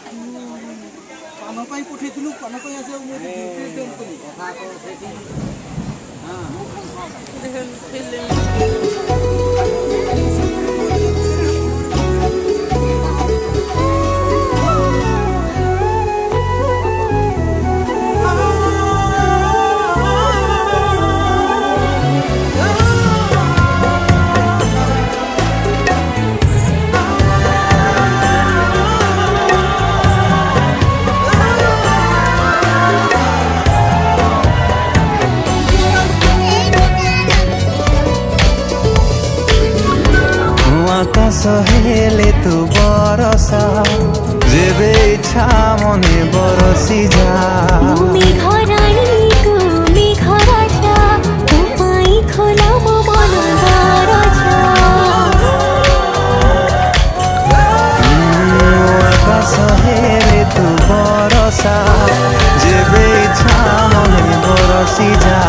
ପାନ ପାଇଁ ପଠେଇଥିଲୁ, ପାନ ପାଇଁ ଆସିବାକୁ ମୁଁ ଫୋନ୍ କଲି। আকাশ হেলে তু বরসা যেবে ইচ্ছা মনে বরসি যা মেঘরানী তুমি ঘরাটা তোমায় খোলাম মন দরজা আকাশ হেলে তু বরসা যেবে ইচ্ছা মনে বরসি যা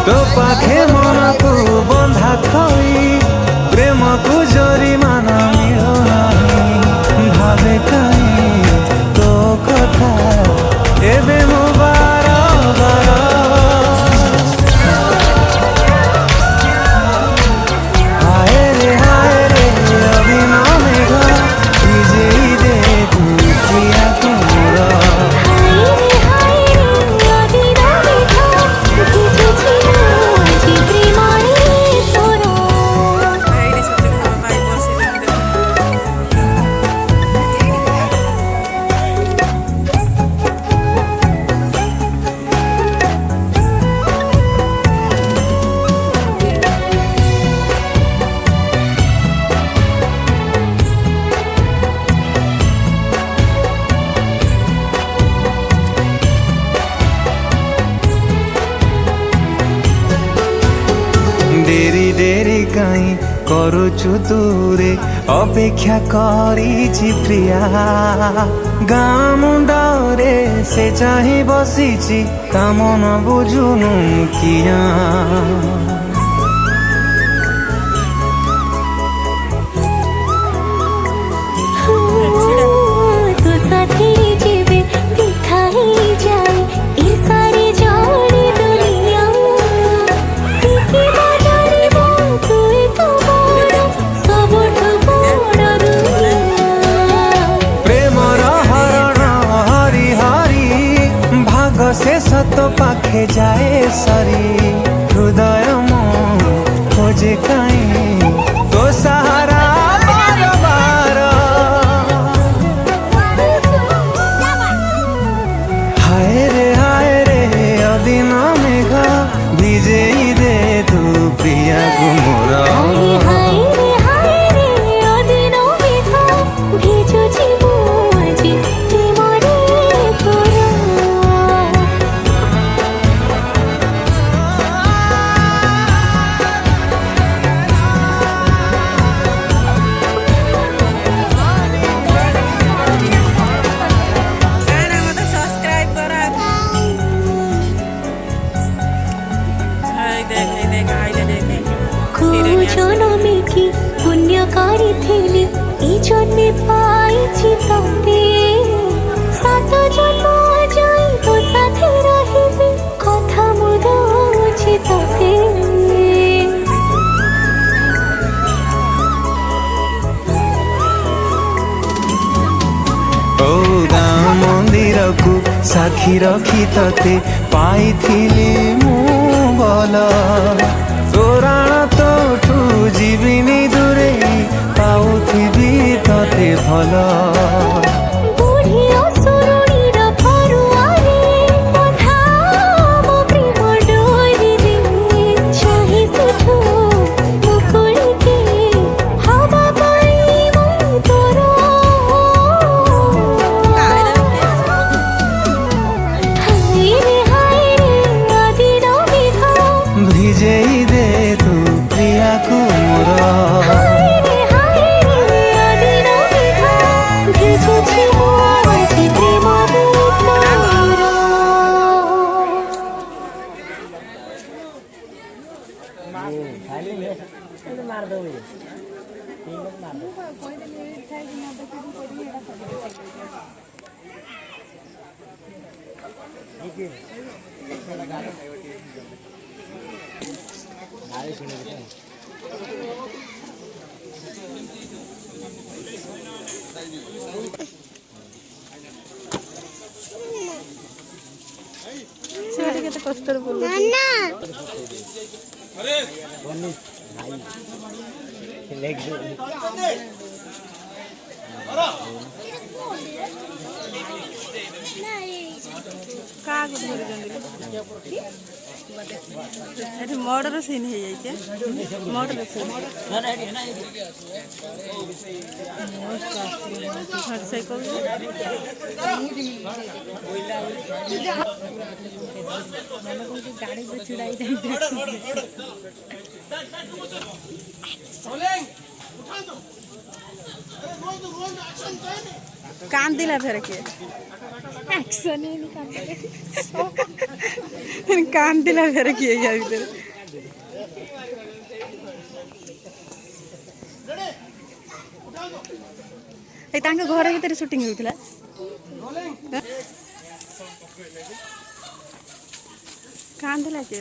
তো পাখে মনকু বন্ধা থই প্রেমকু জরিমানা মিলো নাহি ভাবে কাই তো কথা এবে মো বার বার হায় রে অভিন মেঘ ভিজেই দে তুই প্রিয়া কুমুর ডেরি ডেরি কাই করুছু দূরে অপেক্ষা করিছি প্রিয়া গাঁ মুন্ডরে সে চাহি বসিছি তা মন বুঝুনু কিয়া তো সাথে যাবে দেখাই যায় এ সারি জড়ি দুনিয়া সিকি বাজারিব তুই তো বড় সবঠু বড় দুনিয়া প্রেমর হরণ হরি হরি ভাগ শেষ তো পাখে যায় সরি হৃদয় মো খোঁজে কাই তো সাহারা বার বার হায় রে অদিন মেঘ ভিজেই দে তু প্রিয়া কুমুর হায় রে অদিন মেঘ ভিজুছি মু আজি প্রেমরে তোরা জনমে কি পুণ্য করিথিলি এই জন্মে পাইছি তোতে সাত জন্ম যাইব সাথে রহিবি কথা মু দଉଛି তোতে ଓ ଗାଁ ମନ୍ଦିରକୁ ସାକ୍ଷୀ ରଖି ତତେ ପାଇଥିଲି ମୁଁ ଭଲ ତୋରାଣ ତୋଠୁ ଯିବିନି ଦୂରେଇ ପାଉଥିବି ତତେ ଭଲ বুড়ি অসুরুণীর ফরুয়ারে বন্ধা মো প্রেম ডোরিরে চাহি সেঠু মুকুলিকে হবা পাই মু তোর হায় রে আদির মেঘ ভিজেই দে তু প্রিয়া কুমুর হায় রে আদির মেঘ ভিজে ସେଟା କେତେ କଷ୍ଟରେ ବୋଲୁଛି କାହାକୁ ଧରିଛନ୍ତି ଏଠି ମର୍ଡର ସିନ୍ ହେଇଯାଇଛି ମର୍ଡର ସିନ୍ ସେ କହୁଛି कांदिला फेर किए एक्शन कांदिला फेर किए या भीतर ए तांके घर भीतर शूटिंग होइतला कांदिला के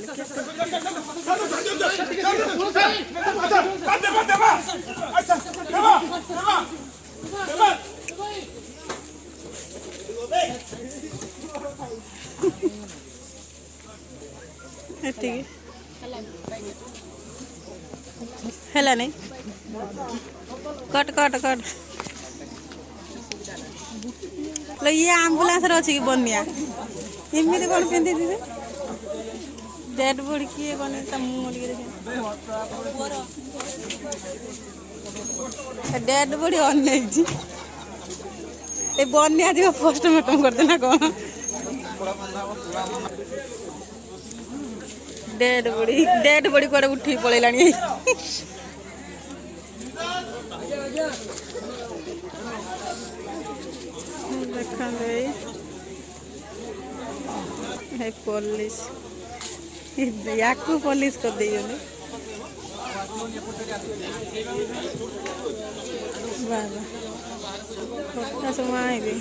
हेला नहीं कट कट कट लो ये एम्बुलेंस अच्छी कि बनिया इमती कौन पिंधि थी डेड बॉडी किए कौन मुँह डेड बॉडी अन ए बनिया जी पोस्टमार्टम करते ना कौन डेड बॉडी कुआडे उठी पलैलानी देखा पुलिस या पुलिस कर दी बाबा समय भी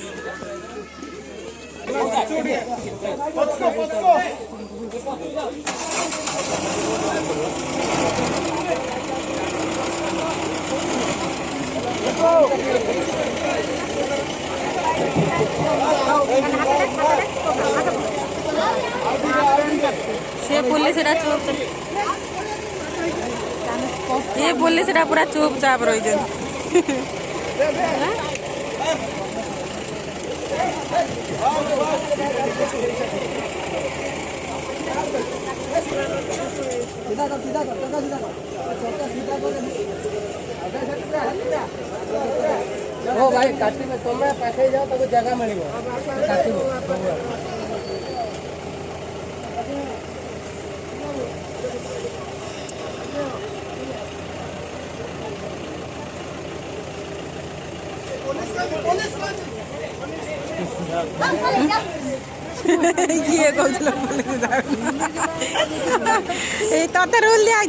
से पुलिस चुप ये पुलिस पूरा चुपचाप रही ओ भाई काटी में तुम्हें पाखे जाओ तब जगह मिलेगा काटी में ये कहूँ तते रूल दिया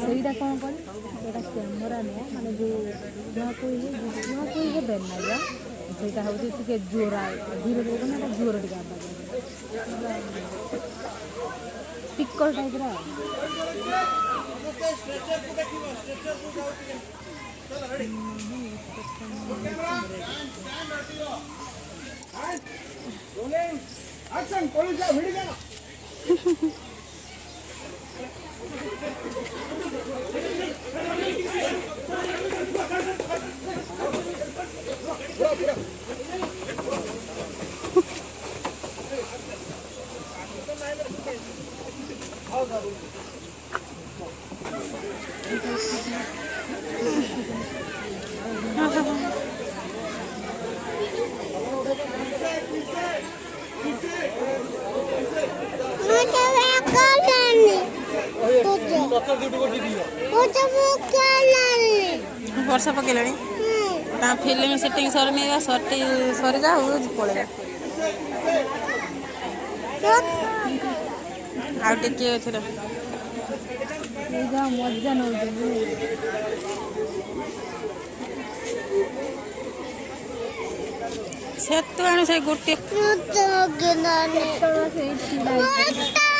ସେଇଟା କ'ଣ କଲି ସେଇଟା କ୍ୟାମେରା ନୁହଁ ମାନେ ଯେଉଁ ନୂଆ କୋଇ ହେବେ ନା ସେଇଟା ହେଉଛି ଟିକେ ଜୋର ଧୀରେ ଧୀରେ ନା ଜୋର ଟିକେ ଆବାଜ ସ୍ପିକର ଟାଇପ୍ର एक्शन पुलिस जा भिड़ गया ବର୍ଷ ପକେଇଲେଣି ତା ଫିଲ୍ମ ସିଟିଂ ସରିନି ସରିଯା ପଳେଇବା ଆଉ ଟିକେ ଏଥିରେ ଏଇଟା ମଜା ନେଉଛନ୍ତି ସେତୁ ଆଣୁ ସେ ଗୋଟିଏ ମୁଁ ତ ଗେଲାନି ସେଇ ଛିଡ଼ା ହେଇଛି